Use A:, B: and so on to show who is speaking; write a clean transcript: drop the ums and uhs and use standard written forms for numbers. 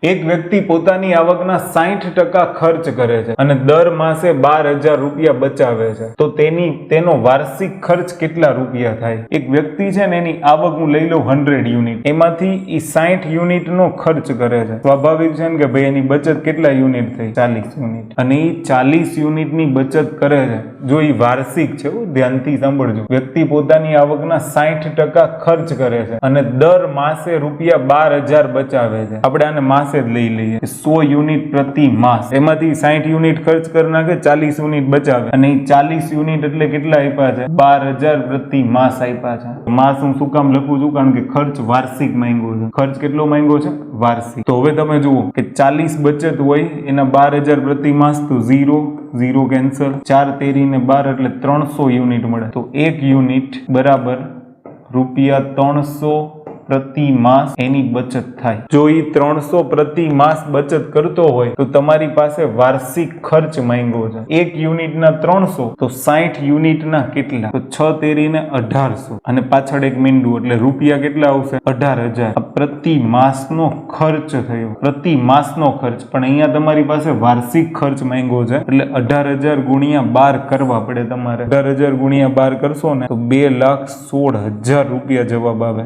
A: એક વ્યક્તિ પોતાની આવકના 60% ખર્ચ કરે છે અને દર માસે 12,000 રૂપિયા બચાવે છે તો તેનો વાર્ષિક ખર્ચ કેટલા રૂપિયા થાય? એક વ્યક્તિ છે ને એની આવક હું લઈ લઉં 100 યુનિટ, એમાંથી એ 60 યુનિટનો ખર્ચ કરે છે. સ્વાભાવિક છે ને કે ભાઈ એની બચત કેટલા યુનિટ થઈ? 40 યુનિટ. અને એ 40 યુનિટની બચત કરે છે. જો એ વાર્ષિક છે, ધ્યાનથી સાંભળજો. વ્યક્તિ પોતાની આવકના 60% ખર્ચ કરે છે અને દર માસે રૂપિયા 12,000 બચાવે છે. આપણે આને માસે જ લઈ લઈએ. 100 યુનિટ પ્રતિ માસ, એમાંથી 60 યુનિટ ખર્ચ કરી નાખે, 40 યુનિટ બચાવે અને એ 40 યુનિટ એટલે કેટલા આપ્યા છે? 12,000 પ્રતિ માસ આપ્યા છે. માસ હું શું કામ લખું છું? કારણ કે ખર્ચ વાર્ષિક માંગ્યો છે. ખર્ચ કેટલો માંગ્યો છે? વાર્ષિક. તો હવે તમે જુઓ કે 40 બચત હોય એના 12,000 પ્રતિ માસ, તો 0 કેન્સલ, 4 તેરી ને 12 એટલે 300 યુનિટ મળે. તો 1 યુનિટ બરાબર રૂપિયા 300 પ્રતિ માસ એની બચત થાય. જો એ 300 પ્રતિ માસ બચત કરતો હોય તો તમારી પાસે વાર્ષિક ખર્ચ માંગ્યો છે 1 યુનિટના 300, તો 60 યુનિટના કેટલા? તો 6 તેરીને 1800 અને પાછળ એક મીંડું એટલે રૂપિયા કેટલા આવશે? 18,000. પ્રતિ માસનો ખર્ચ થયો, પ્રતિ માસનો ખર્ચ. પણ અહીંયા તમારી પાસે વાર્ષિક ખર્ચ માંગ્યો છે એટલે 18,000 ગુણ્યા 12 કરવા પડે તમારે. 18,000 ગુણ્યા 12 કરશો ને તો 2,16,000 રૂપિયા જવાબ આવે.